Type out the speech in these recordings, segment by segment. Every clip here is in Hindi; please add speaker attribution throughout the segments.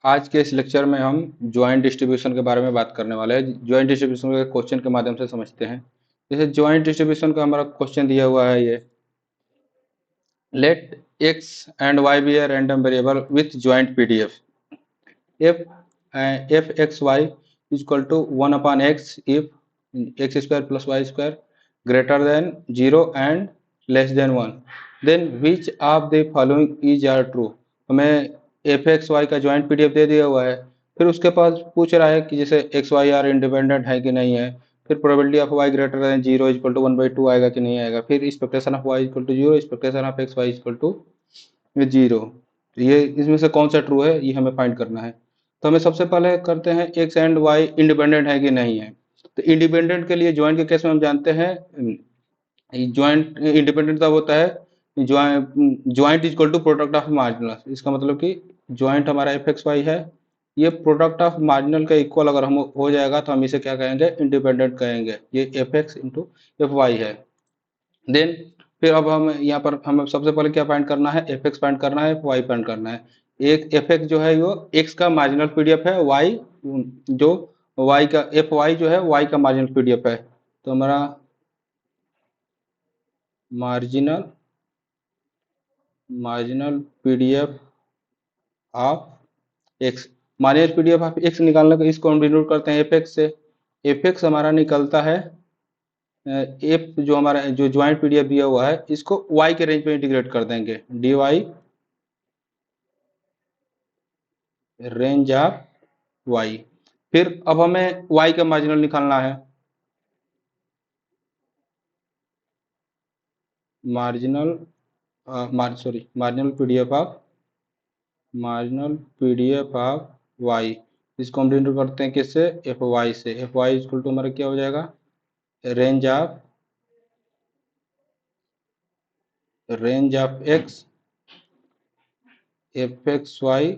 Speaker 1: आज के इस लेक्चर में हम ज्वाइंट डिस्ट्रीब्यूशन के बारे में बात करने वाले हैं। ज्वाइंट डिस्ट्रीब्यूशन के क्वेश्चन के माध्यम से समझते हैं। जैसे ज्वाइंट डिस्ट्रीब्यूशन का हमारा क्वेश्चन दिया हुआ है ये, let X and Y be a random variable with joint PDF if fxy is equal to 1 upon x if x square plus y square greater than 0 and less than 1, then which of the following is are true। हमें एफ एक्स वाई का ज्वाइंट पीडीएफ दे दिया हुआ है, फिर उसके पास पूछ रहा है कि जैसे एक्स वाई आर इंडिपेंडेंट है कि नहीं है, फिर probability of Y greater than zero equal to 1/2 आएगा कि नहीं आएगा, फिर expectation of Y equal to zero, expectation of x Y equal to zero. ये इसमें से कौन सा ट्रू है ये हमें फाइंड करना है। तो हमें सबसे पहले करते हैं एक्स एंड वाई इंडिपेंडेंट है कि नहीं है। तो इंडिपेंडेंट के लिए ज्वाइंट के केस में हम जानते हैं ज्वाइंट इंडिपेंडेंट तब होता है joint is equal to product of marginal. इसका मतलब कि ज्वाइंट हमारा एफ एक्स वाई है, ये प्रोडक्ट ऑफ मार्जिनल का इक्वल अगर हम हो जाएगा तो हम इसे क्या कहेंगे, इंडिपेंडेंट कहेंगे। ये F x into F Y है। देन फिर अब हम यहाँ पर हमें सबसे पहले क्या फाइंड करना है, एफ एक्स फाइंड करना है, एफ वाई फाइंड करना है। एक एफ एक्स जो है वो एक्स का मार्जिनल पीडीएफ है, वाई जो वाई का एफ वाई जो है वाई का मार्जिनल पीडीएफ है। तो हमारा marginal marginal PDF of x, marginal PDF of x निकालने को इसको हम डिनोट करते हैं एफ एक्स से। एफ एक्स हमारा निकलता है एफ जो हमारा जो ज्वाइंट पीडीएफ दिया हुआ है इसको वाई के रेंज पे इंटीग्रेट कर देंगे, D Y range of Y. फिर अब हमें वाई का मार्जिनल निकालना है। Marginal marginal PDF of Y, इसको हम डिनोट करते हैं किससे, एफ वाई से। एफ वाई इक्वल टू हमारा क्या हो जाएगा, range of X F x Y,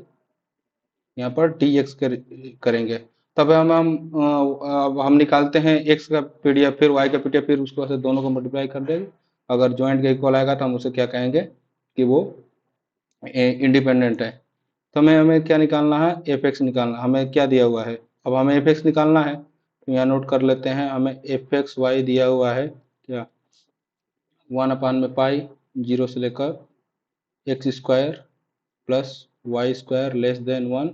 Speaker 1: यहाँ पर डी एक्स करेंगे। तब हम निकालते हैं एक्स का पीडीएफ फिर वाई का पीडीएफ, फिर उसको से दोनों को मल्टीप्लाई कर देंगे। अगर ज्वाइंट का इक्वल आएगा तो हम उसे क्या कहेंगे कि वो इंडिपेंडेंट है। तो हमें हमें क्या निकालना है, एफ एक्स निकालना। हमें क्या दिया हुआ है, अब हमें एफ एक्स निकालना है तो यहाँ नोट कर लेते हैं। हमें एफ एक्स वाई दिया हुआ है क्या, 1/पाई जीरो से लेकर X square plus Y square less than 1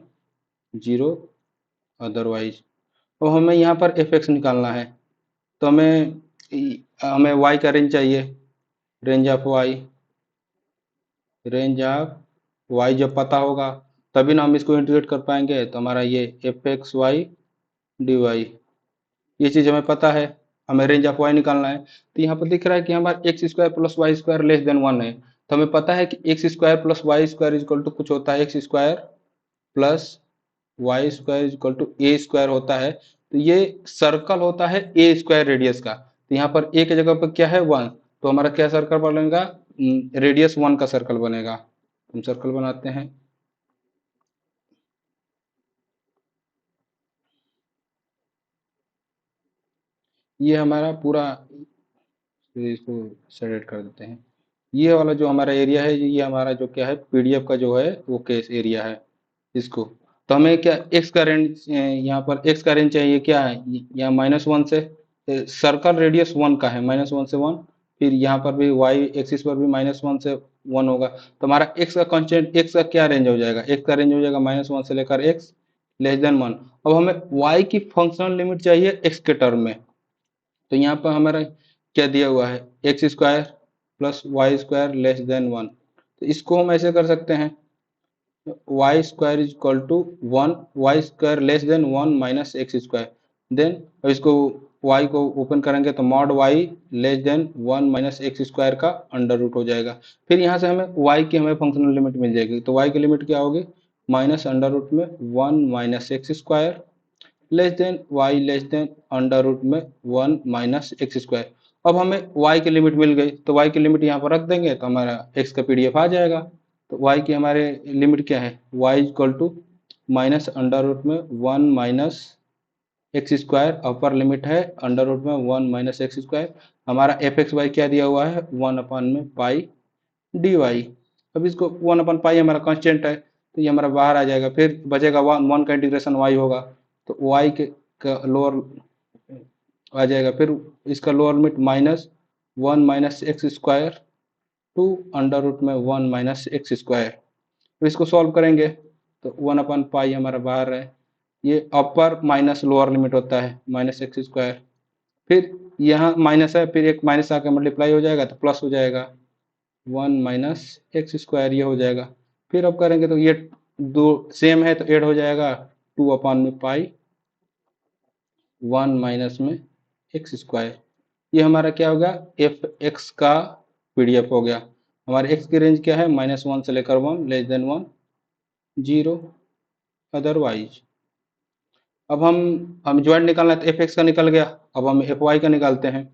Speaker 1: zero otherwise. तो हमें यहाँ पर एफ एक्स निकालना है तो हमें हमें वाई का रेंज चाहिए, रेंज ऑफ वाई जब पता होगा तभी ना हम इसको इंटीग्रेट कर पाएंगे। तो हमारा ये F x Y D Y, ये चीज़ हमें पता है। हमें रेंज ऑफ वाई निकालना है तो यहाँ पर दिख रहा है कि हमारा X square plus Y square less than 1 है। तो हमें पता है कि X square plus Y square equal to कुछ होता है x square plus Y square equal to A square होता है। तो ये सर्कल होता है ए स्क्वायर रेडियस का। तो यहाँ पर ए की जगह पर क्या है 1, तो हमारा क्या सर्कल बनेगा, रेडियस 1 का सर्कल बनेगा। हम सर्कल बनाते हैं। ये हमारा पूरा, इसको सेलेक्ट कर देते हैं। ये वाला जो हमारा एरिया है ये हमारा जो क्या है पीडीएफ का जो है वो केस एरिया है इसको। तो हमें क्या एक्स का रेंज, यहाँ पर एक्स का रेंज चाहिए क्या है, यहाँ -1 से, सर्कल रेडियस 1 का है, -1 से 1। फिर यहाँ पर भी वाई एक्सिस पर भी -1 से 1 होगा। तो हमारा एक्स का कॉन्स्टेंट, एक्स का क्या रेंज हो जाएगा, एक्स का रेंज हो जाएगा -1 से लेकर एक्स लेस देन 1। अब हमें वाई की फंक्शनल लिमिट चाहिए एक्स के टर्म में। तो यहाँ पर हमारा क्या दिया हुआ है, x square plus Y square less than 1। तो इसको हम ऐसे कर सकते हैं, y square is equal to 1, y square less than 1 minus x square. Then अब इसको वाई को ओपन करेंगे तो mod y less than 1 minus x square का अंडर रूट हो जाएगा। फिर यहाँ से हमें वाई की हमें फंक्शनल लिमिट मिल जाएगी। तो वाई की लिमिट क्या होगी, माइनस अंडर रूट में 1 minus x square less than y less than under root में 1 माइनस एक्स स्क्वायर। अब हमें y की लिमिट मिल गई तो y की लिमिट यहाँ पर रख देंगे तो हमारा x का पीडीएफ आ जाएगा। तो y की हमारे लिमिट क्या है, y equal to minus under root में 1 minus x square, upper limit है अंडर रूट में 1 माइनस एक्स स्क्वायर। हमारा एफ एक्स वाई क्या दिया हुआ है, 1/पाई डी वाई। अब इसको 1/पाई हमारा कांस्टेंट है तो ये हमारा बाहर आ जाएगा। फिर बचेगा वन, वन का इंटीग्रेशन वाई होगा, तो वाई के का लोअर आ जाएगा। फिर इसका lower limit minus one minus x square to under root में वन माइनस एक्स स्क्वायर। तो इसको सॉल्व करेंगे तो वन अपन पाई हमारा बाहर है। ये अपर माइनस लोअर लिमिट होता है, माइनस एक्स स्क्वायर। फिर यहाँ माइनस है, फिर एक माइनस आकर मल्टीप्लाई हो जाएगा तो प्लस हो जाएगा, वन माइनस एक्स स्क्वायर ये हो जाएगा। फिर अब करेंगे तो ये दो सेम है तो ऐड हो जाएगा, टू अपॉन में पाई वन माइनस में एक्स स्क्वायर। ये हमारा क्या हो गया, एफ एक्स का पीडीएफ हो गया। हमारे एक्स की रेंज क्या है, -1 से लेकर 1, लेस देन 1, 0 अदरवाइज। अब हम ज्वाइंट निकालना है तो एफ एक्स का निकल गया। अब हम एफ वाई का निकालते हैं।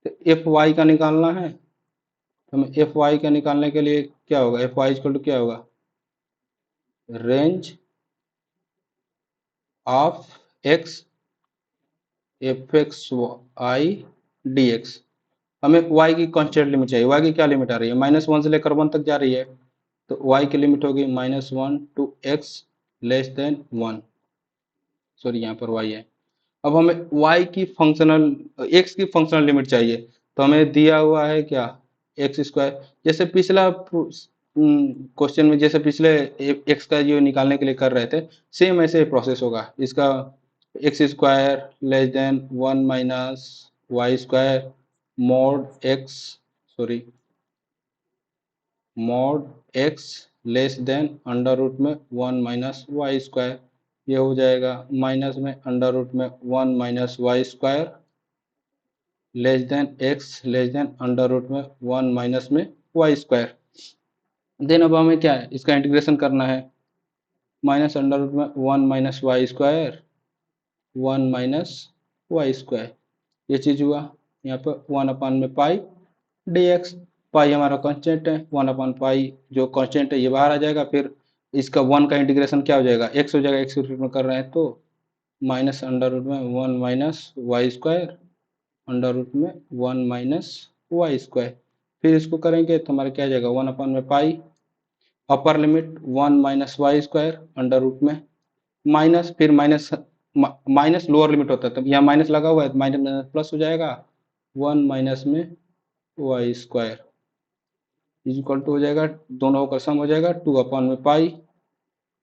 Speaker 1: तो एफ वाई का निकालना है तो हमें एफ वाई का निकालने के लिए क्या होगा, एफ वाई इक्वल टू क्या होगा, range of X F x I D x. हमें y की कॉन्स्टेंट लिमिट चाहिए। y की क्या लिमिट आ रही है, -1 से लेकर 1 तक जा रही है, तो y की लिमिट होगी -1 to x less than 1। Sorry यहाँ पर y है। अब हमें y की फंक्शनल x की फंक्शनल लिमिट चाहिए, तो हमें दिया हुआ है क्या, एक्स स्क्वायर। जैसे पिछला क्वेश्चन में, जैसे पिछले x का जो निकालने के लिए कर रहे थे, सेम ऐसे प्रोसेस होगा इसका। X square less than 1 minus Y square mod x, sorry mod x less than under root में 1 माइनस वाई स्क्वायर। ये हो जाएगा माइनस में अंडर रूट में 1 minus Y square less than x less than under root में 1 माइनस में वाई स्क्वायर। देन अब हमें क्या है, इसका इंटीग्रेशन करना है, माइनस अंडर रूट में 1 minus Y square 1 minus Y square. ये चीज़ हुआ। यहाँ पर 1 अपान में पाई डी एक्स। पाई हमारा कांस्टेंट है, 1 अपान पाई जो कांस्टेंट है ये बाहर आ जाएगा। फिर इसका 1 का इंटीग्रेशन क्या हो जाएगा, एक्स हो जाएगा, एक्स के रूट में कर रहे हैं तो माइनस अंडर रूट में 1 minus Y square under root में 1 माइनस वाई स्क्वायर। फिर इसको करेंगे तो हमारा क्या आ जाएगा, 1 अपान में pi upper limit 1 minus Y square under root में माइनस, फिर माइनस माइनस लोअर लिमिट होता है, तो यहाँ माइनस लगा हुआ है तो माइनस माइनस प्लस हो जाएगा, 1 माइनस में Y square is equal to हो जाएगा, दोनों होकर सम हो जाएगा, 2 अपॉन में पाई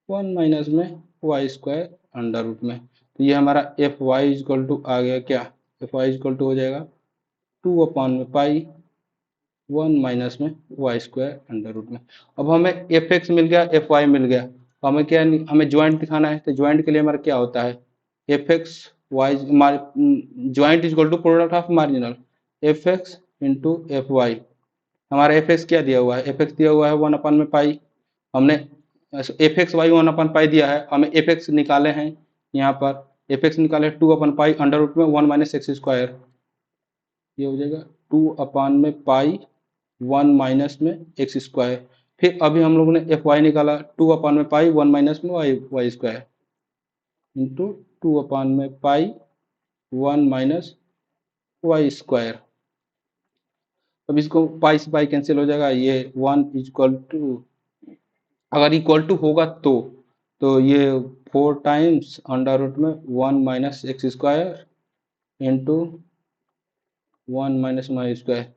Speaker 1: 1 माइनस में वाई स्क्वायर अंडर रूट में। तो ये हमारा F Y is equal to आ गया क्या, F Y is equal to हो जाएगा 2 अपॉन में पाई 1 माइनस में वाई स्क्वायर अंडर रूट में। अब हमें एफ एक्स मिल गया, एफ वाई मिल गया, हमें क्या, हमें ज्वाइंट दिखाना है। तो ज्वाइंट के लिए हमारा क्या होता है, f x y joint is equal to product of marginal f x into F Y. हमारा एफ एक्स क्या दिया हुआ है, एफ एक्स दिया हुआ है 1 अपान में पाई। हमने एफ एक्स वाई 1 अपान पाई दिया है, हमें एफ एक्स निकाले हैं। यहाँ पर एफ एक्स निकाले 2 अपन पाई अंडर रूट में 1 माइनस एक्स स्क्वायर। ये हो जाएगा 2 अपान में पाई 1 माइनस में एक्स स्क्वायर। फिर अभी हम लोगों ने एफ वाई निकाला, 2 अपान में पाई 1 माइनस में वाई वाई स्क्वायर इंटू 2 अपान में पाई 1 माइनस वाई स्क्वायर। अब इसको पाई से पाई कैंसिल हो जाएगा, ये 1 इक्वल टू, अगर इक्वल टू होगा तो ये 4 टाइम्स अंडर रूट में 1 minus x square into 1 minus Y square.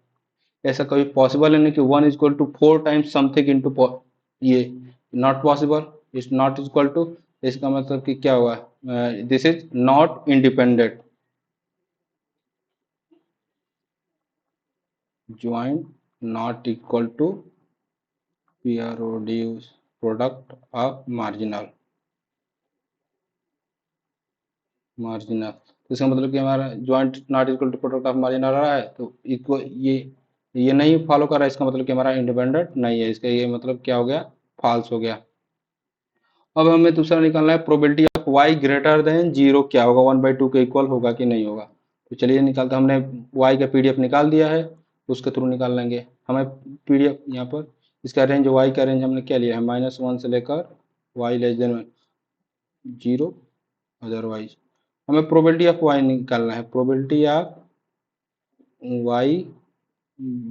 Speaker 1: ऐसा कभी पॉसिबल है नहीं कि 1 equal to 4 times something into, ये not possible, is not equal to. इसका मतलब कि क्या हुआ, this is not independent, joint not equal to produce product of marginal marginal. तो इसका मतलब कि हमारा joint not equal to product of margin आ रहा है, तो इक्वल ये नहीं फॉलो कर रहा है, इसका मतलब कि हमारा इंडिपेंडेंट नहीं है। इसका ये मतलब क्या हो गया, फॉल्स हो गया। अब हमें दूसरा निकालना है, probability of y greater than 0 क्या होगा, 1/2 के इक्वल होगा कि नहीं होगा। तो चलिए निकालते, हमने y का पीडीएफ निकाल दिया है, उसके थ्रू निकाल लेंगे। हमें पीडीएफ यहाँ पर इसका रेंज, y का रेंज हमने क्या लिया है, -1 से लेकर y लेस देन 0 अदरवाइज। हमें प्रोबेबिलिटी ऑफ y निकालना है, probability of y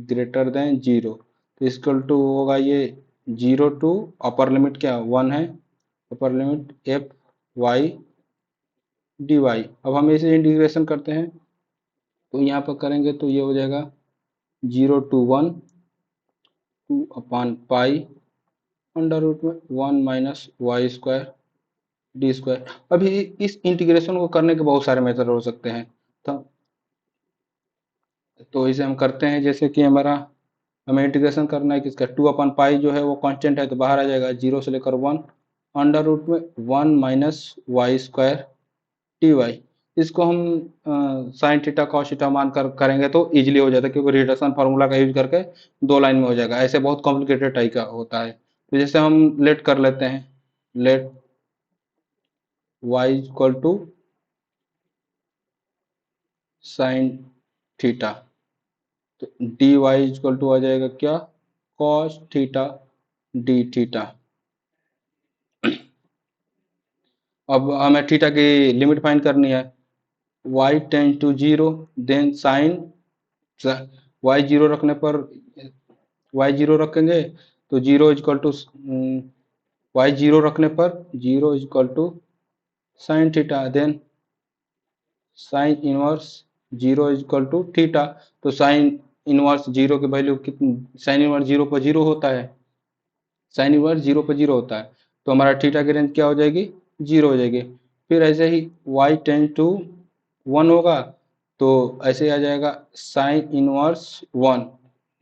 Speaker 1: greater than 0, तो इक्वल टू होगा ये 0 टू अपर लिमिट क्या 1 है, upper limit f Y D y. अब हम इसे इंटीग्रेशन करते हैं तो यहाँ पर करेंगे तो ये हो जाएगा 0 to 1 2 upon pi under root में 1 minus Y square d square. अभी इस इंटीग्रेशन को करने के बहुत सारे मेथड हो सकते हैं, तो इसे हम करते हैं। जैसे कि हमें इंटीग्रेशन करना है किसका, 2 अपन पाई जो है वो कांस्टेंट है तो बाहर आ जाएगा, 0 से लेकर 1 अंडर रूट में 1 minus Y square t y. इसको हम साइन थीटा कॉस थीटा मान कर करेंगे तो इजीली हो जाता है, क्योंकि रिडक्शन फार्मूला का यूज करके 2 लाइन में हो जाएगा। ऐसे बहुत कॉम्प्लिकेटेड टाइप का होता है, तो जैसे हम लेट कर लेते हैं, let y equal to sine theta, तो डी वाई इक्वल टू आ जाएगा क्या, कॉस थीटा डी थीटा। अब हमें थीटा की लिमिट फाइंड करनी है, y tends to 0 then sine, y 0 रखने पर y 0 रखेंगे तो 0 इक्वल टू y 0 रखने पर 0 equal to sine theta, then sine inverse 0 equal to theta. तो साइन इनवर्स 0 की वैल्यू कितनी, साइन इनवर्स 0 पर 0 होता है, साइन इनवर्स 0 पर 0 होता है, तो हमारा थीटा की रेंज क्या हो जाएगी, 0 हो जाएगी। फिर ऐसे ही y टेंस टू 1 होगा तो ऐसे आ जाएगा sine inverse 1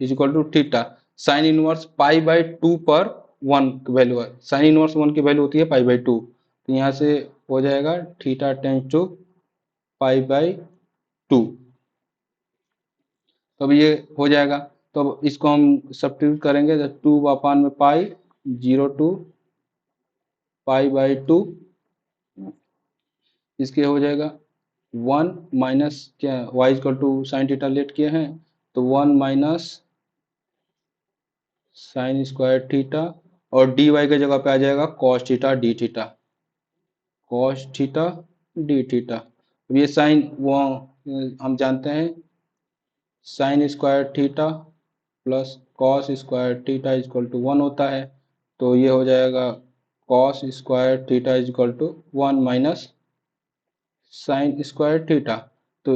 Speaker 1: is equal to theta, sine inverse pi by 2 पर 1 की वैल्यू है, साइन इनवर्स 1 की वैल्यू होती है पाई बाई 2, तो यहाँ से हो जाएगा theta tends to pi by 2। तो अब ये हो जाएगा, तो अब इसको हम सब्स्टिट्यूट करेंगे तो 2 अपान में पाई 0 टू पाई बाई 2, इसके हो जाएगा 1 माइनस क्या, y equal to sine theta let किए हैं तो 1 माइनस साइन स्क्वायर थीटा, और डी वाई की जगह पे आ जाएगा cos theta d theta, cos theta d theta. अब ये साइन वो हम जानते हैं sine square theta plus cos square theta equal to 1 होता है, तो ये हो जाएगा cos square theta equal to 1 minus sine square theta, तो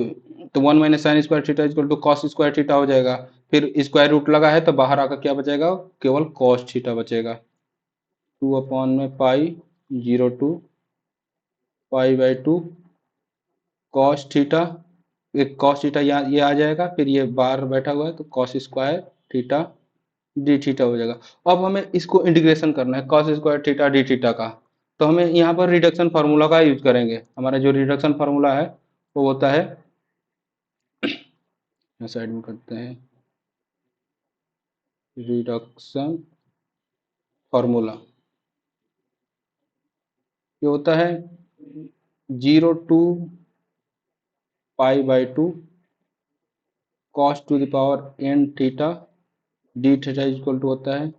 Speaker 1: 1 minus sine square theta equal to cos square theta हो जाएगा। फिर स्क्वायर रूट लगा है तो बाहर आकर क्या बचेगा, केवल कॉस थीटा बचेगा, 2 अपॉन में pi 0 to pi by 2 cos theta, एक कॉस थीटा ये आ जाएगा, फिर ये बाहर बैठा हुआ है तो cos square theta d theta हो जाएगा। अब हमें इसको इंटीग्रेशन करना है cos square theta d theta का, तो हमें यहाँ पर रिडक्शन फार्मूला का यूज करेंगे। हमारा जो रिडक्शन फार्मूला है वो होता है, साइड में करते हैं, रिडक्शन फार्मूला ये होता है 0 to pi by 2 cos to the power n theta d theta equal to होता है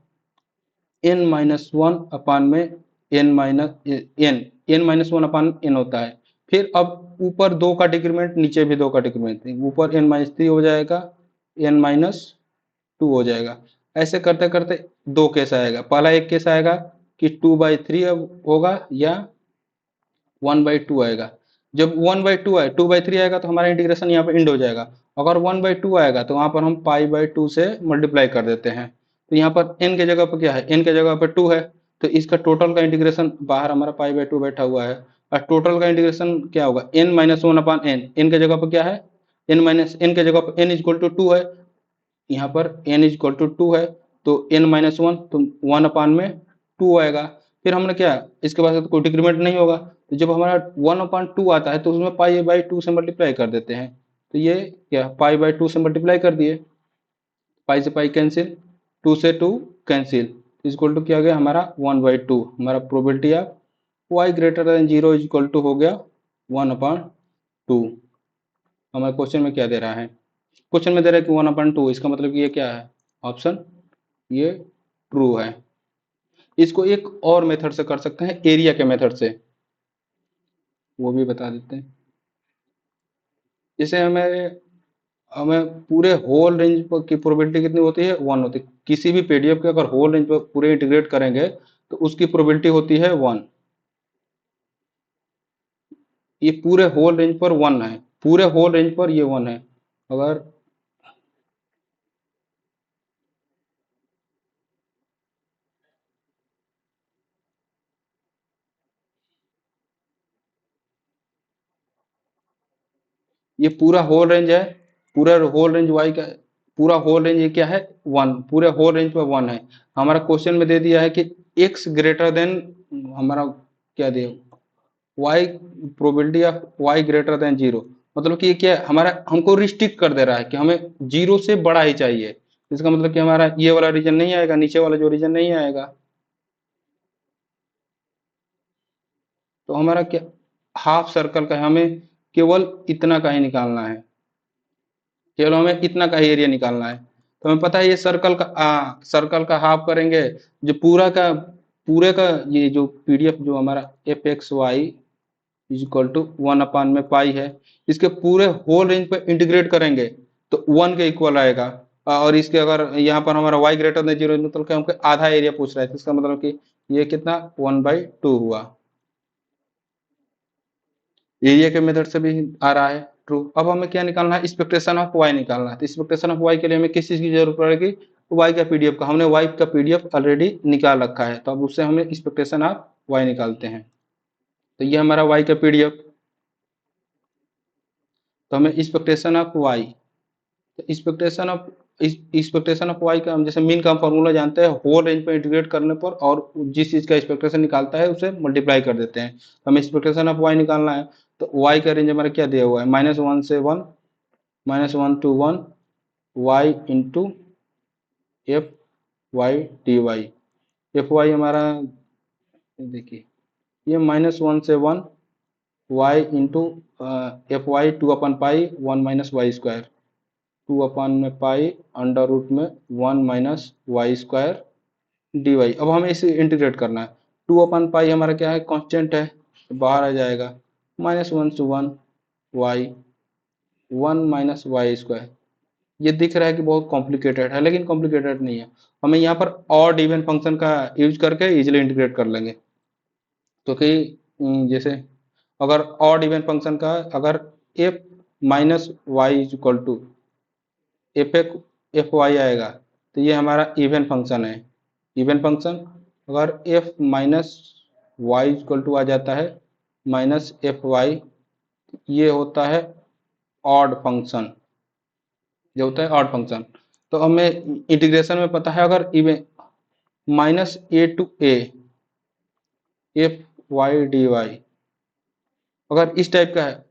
Speaker 1: एन माइनस वन अपान में n minus n minus one upon n होता है। फिर अब ऊपर 2 का डिक्रीमेंट नीचे भी 2 का डिक्रीमेंट, ऊपर एन माइनस 3 हो जाएगा, एन माइनस 2 हो जाएगा। ऐसे करते करते 2 केस आएगा, पहला एक केस आएगा कि 2/3 होगा या 1/2 आएगा। जब 1/2 आए 2/3 आएगा तो हमारा इंटीग्रेशन यहाँ पर इंड हो जाएगा, अगर 1/2 आएगा तो वहाँ पर हम पाई/2 से मल्टीप्लाई कर देते हैं, तो यहाँ पर n के जगह पर क्या है, n के जगह पर 2 है, तो इसका टोटल का इंटीग्रेशन, बाहर हमारा पाई/2 बैठा हुआ है, और टोटल का इंटीग्रेशन क्या होगा n-1/n, n के जगह पर क्या है, n के जगह पर n इक्वल टू 2 है, यहाँ पर n इक्वल टू 2 है, तो n-1 तो 1 अपान में 2 आएगा। फिर हमने क्या, इसके बाद कोई डिक्रीमेंट नहीं होगा, तो जब हमारा 1/2 आता है तो उसमें पाई/2 से मल्टीप्लाई कर देते हैं, तो ये क्या पाई/2 से मल्टीप्लाई कर दिए, पाई से पाई कैंसिल, 2 से 2 कैंसिल, इक्वल टू क्या हो गया हमारा 1/2, हमारा probability of y greater than 0 equal to हो गया 1/2। हमारे क्वेश्चन में क्या दे रहा है, क्वेश्चन में दे रहा है कि 1/2, इसका मतलब कि ये क्या है, ऑप्शन ये ट्रू है। इसको एक और मेथड से कर सकते हैं, एरिया के मेथड से, वो भी बता देते हैं। जैसे हमें हमें पूरे होल रेंज की प्रोबेबिलिटी कितनी होती है, 1 होती है। किसी भी पीडीएफ के अगर होल रेंज पर पूरे इंटीग्रेट करेंगे तो उसकी प्रोबेबिलिटी होती है 1। ये पूरे होल रेंज पर 1 है, पूरे होल रेंज पर ये 1 है। अगर ये पूरा होल रेंज है, पूरा होल रेंज वाई का, पूरा होल रेंज ये क्या है, 1, पूरे होल रेंज पर 1 है। हमारा क्वेश्चन में दे दिया है कि x ग्रेटर देन, हमारा क्या दिया, y, probability of y greater than 0। मतलब कि ये क्या है, हमारा हमको रिस्ट्रिक्ट कर दे रहा है कि हमें 0 से बड़ा ही चाहिए। इसका मतलब कि हमारा ये वाला रीजन नहीं आएगा, नीचे वाला जो रीजन नहीं आएगा। तो हमारा क्या, हाफ सर्कल का है, हमें केवल इतना का ही निकालना है, केवल हमें इतना का ही एरिया निकालना है। तो हमें पता है ये सर्कल का, सर्कल का हाफ करेंगे, जो पूरा का, पूरे का, ये जो पीडीएफ जो हमारा f x y is equal to 1 में पाई है, इसके पूरे होल रेंज पे इंटीग्रेट करेंगे तो 1 के इक्वल आएगा। और इसके अगर यहाँ पर हमारा y ग्रेटर देन 0, मतलब कि हमको आधा एरिया पूछ रहा है, तो इसका मतलब कि ये कितना, 1/2 हुआ। एरिया के मेथड से भी आ रहा है ट्रू। अब हमें क्या निकालना है, एक्सपेक्टेशन ऑफ वाई निकालना है। तो एक्सपेक्टेशन ऑफ वाई के लिए हमें किस चीज की जरूरत पड़ेगी, वाई का पीडीएफ का। हमने वाई का पीडीएफ ऑलरेडी निकाल रखा है, तो अब उससे हमें एक्सपेक्टेशन ऑफ वाई निकालते हैं। तो ये हमारा वाई का पीडीएफ, तो हमें एक्सपेक्टेशन ऑफ वाई, तो एक्सपेक्टेशन ऑफ वाई का हम जैसे मीन का फॉर्मूला जानते हैं, होल रेंज पर इंटीग्रेट करने पर और जिस चीज का एक्सपेक्टेशन निकालता है उसे मल्टीप्लाई कर देते हैं। तो हमें एक्सपेक्टेशन ऑफ वाई निकालना है। तो वाई का रेंज हमारा क्या दिया हुआ है, -1 से 1, -1 to 1 y into F Y D Y. F Y हमारा देखिए, ये -1 से 1 y इंटू एफ वाई 2/पाई 1 - y², 2/पाई अंडर रूट में 1 - y² डी वाई। अब हमें इसे इंटीग्रेट करना है। 2/पाई हमारा क्या है, कांस्टेंट है, तो बाहर आ जाएगा, -1 से 1 y 1 - y²। ये दिख रहा है कि बहुत कॉम्प्लिकेटेड है, लेकिन कॉम्प्लिकेटेड नहीं है। हमें यहाँ पर ऑड इवन फंक्शन का यूज करके इजिली इंटीग्रेट कर लेंगे। क्योंकि जैसे अगर ऑड इवन फंक्शन का, अगर F minus Y is equal to F Y आएगा, तो ये हमारा इवन फंक्शन है। इवन फंक्शन, अगर F minus Y equal to आ जाता है -f(y), ये होता है ऑड फंक्शन, जो होता है ऑड फंक्शन। तो हमें इंटीग्रेशन में पता है, अगर even -a to a f Y D y, अगर इस टाइप का है,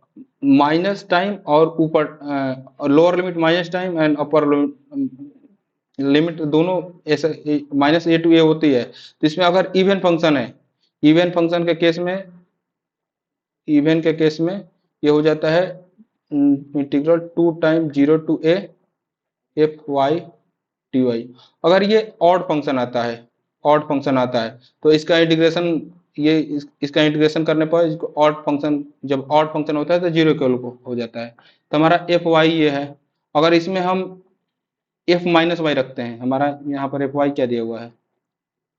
Speaker 1: माइनस टाइम और ऊपर lower limit minus time and upper limit दोनों ऐसे -a to a होती है, तो इसमें अगर इवन फंक्शन है, इवन फंक्शन के केस में, इवन के केस में ये हो जाता है integral 2 time 0 to a f y t y. अगर ये ऑड फंक्शन आता है, ऑड फंक्शन आता है, तो इसका इंटीग्रेशन, ये इसका इंटीग्रेशन करने पर इसको ऑड फंक्शन, जब ऑड फंक्शन होता है तो 0 के हो जाता है। तो हमारा एफ वाई ये है। अगर इसमें हम एफ माइनस वाई रखते हैं, हमारा यहाँ पर एफ वाई क्या दिया हुआ है,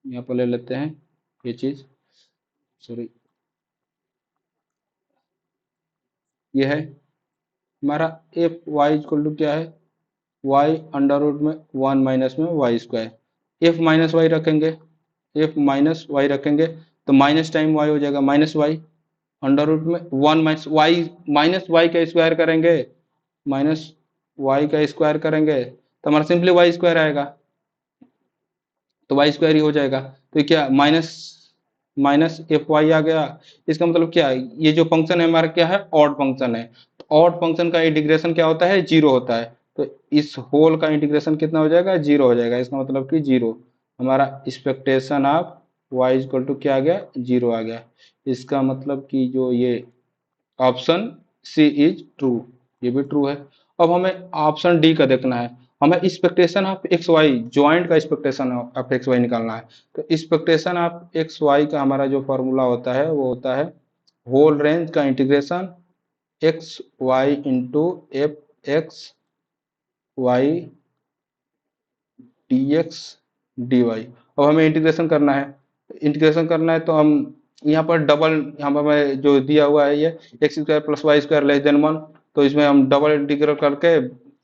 Speaker 1: यहाँ पर ले लेते हैं ये चीज, सॉरी, ये है हमारा एफ वाई इक्वल टू क्या है, वाई अंडर रूट में 1 माइनस में y²। एफ माइनस वाई रखेंगे, एफ माइनस वाई रखेंगे, तो माइनस टाइम वाई हो जाएगा -y अंडर रूट में 1 -y का स्क्वायर करेंगे, -y का स्क्वायर करेंगे तो हमारा सिंपली y² आएगा, तो y² ही हो जाएगा। तो क्या माइनस माइनस एफ वाई आ गया। इसका मतलब क्या है, ये जो फंक्शन है हमारा क्या है, ऑड फंक्शन है। ऑड फंक्शन का इंटीग्रेशन क्या होता है, 0 होता है। तो इस होल का इंटीग्रेशन कितना हो जाएगा, 0 हो जाएगा। इसका मतलब कि 0, हमारा expectation of y equal to क्या आ गया, 0 आ गया। इसका मतलब कि जो ये ऑप्शन सी इज ट्रू, ये भी ट्रू है। अब हमें ऑप्शन डी का देखना है। हमें expectation of x y, joint का एक्सपेक्टेशन ऑफ एक्स वाई निकालना है। तो एक्सपेक्टेशन ऑफ एक्स वाई का हमारा जो फॉर्मूला होता है वो होता है होल रेंज का integration x y into f x Y d x d y. अब हमें इंटीग्रेशन करना है, तो हम यहाँ पर डबल, यहाँ पर मैं जो दिया हुआ है ये x square plus Y square less than 1, तो इसमें हम डबल इंटीग्रल करके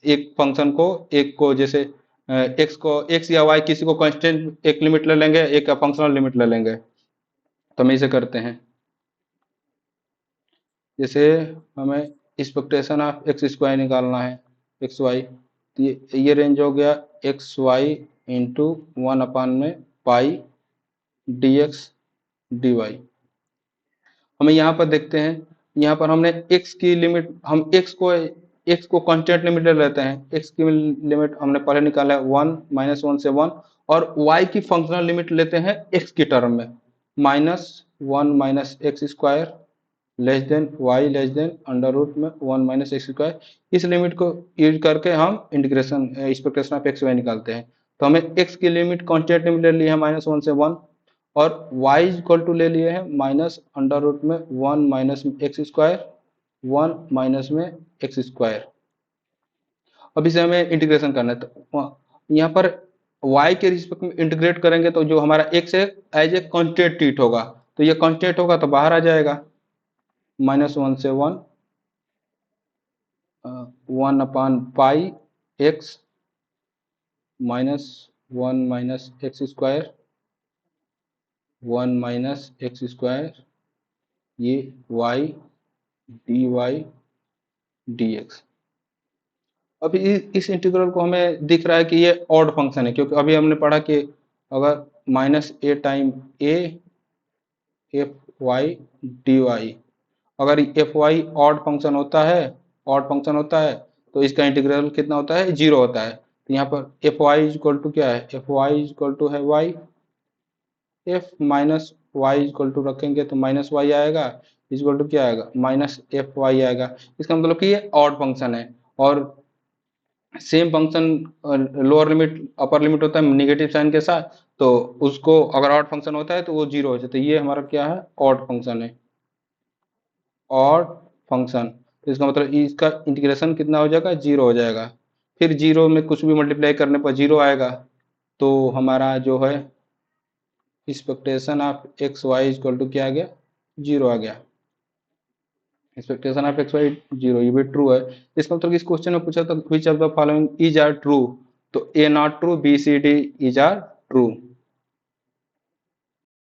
Speaker 1: एक फंक्शन को, एक को जैसे एक्स को, एक्स या वाई किसी को कांस्टेंट एक लिमिट ले लेंगे, एक का फंक्शनल लिमिट ले लेंगे। तो हम इसे करते हैं, जैसे हमें एक्सपेक्टेशन ऑफ एक्स स्क्वायर निकालना है, एक्स वाई, तो ये रेंज हो गया एक्स वाई इंटू 1 में पाई डी एक्स डी वाई। हमें यहाँ पर देखते हैं, यहाँ पर हमने x की लिमिट, हम x को कांस्टेंट लिमिट ले लेते हैं, x की लिमिट हमने पहले निकाला है 1 -1 से 1, और y की फंक्शनल लिमिट लेते हैं x की टर्म में, -1 - x square less than y less than under root में 1 - एक्स स्क्वायर। इस लिमिट को यूज करके हम integration expectation of x y निकालते हैं। तो हमें x की लिमिट कांस्टेंट लिमिट ले ली है -1 से 1, और y इक्वल टू ले लिए हैं माइनस अंडर रूट में 1 - एक्स स्क्वायर, 1 - में एक्स स्क्वायर। अब इसे हमें इंटीग्रेशन करना है, तो यहाँ पर y के रिस्पेक्ट में इंटीग्रेट करेंगे तो जो हमारा x है एज ए कांस्टेंट ट्रीट होगा, तो ये कांस्टेंट होगा तो बाहर आ जाएगा, -1 से 1 1/पाई x -1 - x square 1 - x square, ये y d y d x. अभी इस इंटीग्रल को हमें दिख रहा है कि ये ऑड फंक्शन है, क्योंकि अभी हमने पढ़ा कि अगर -a time a f Y D y, अगर एफ वाई ऑड फंक्शन होता है तो इसका इंटीग्रल कितना होता है, 0 होता है। तो यहाँ पर एफ वाई इक्वल टू क्या है, एफ वाई इक्वल टू है y, f minus Y equal to रखेंगे तो माइनस वाई आएगा, इक्वल टू क्या आएगा, -fy आएगा। इसका मतलब कि ये ऑड फंक्शन है, और same function lower limit upper limit होता है निगेटिव साइन के साथ, तो उसको अगर ऑड फंक्शन होता है तो वो 0 हो जाता है। ये हमारा क्या है, ऑड फंक्शन है, ऑड फंक्शन। तो इसका मतलब इसका इंटीग्रेशन कितना हो जाएगा, 0 हो जाएगा। फिर 0 में कुछ भी मल्टीप्लाई करने पर 0 आएगा, तो हमारा जो है expectation of x Y equal to क्या आ गया, 0 आ गया। एक्सपेक्टेशन ऑफ एक्स वाई 0, ये भी ट्रू है। इसका मतलब इस क्वेश्चन में पूछा था which of the following is are true, तो A not true, B C D is are true.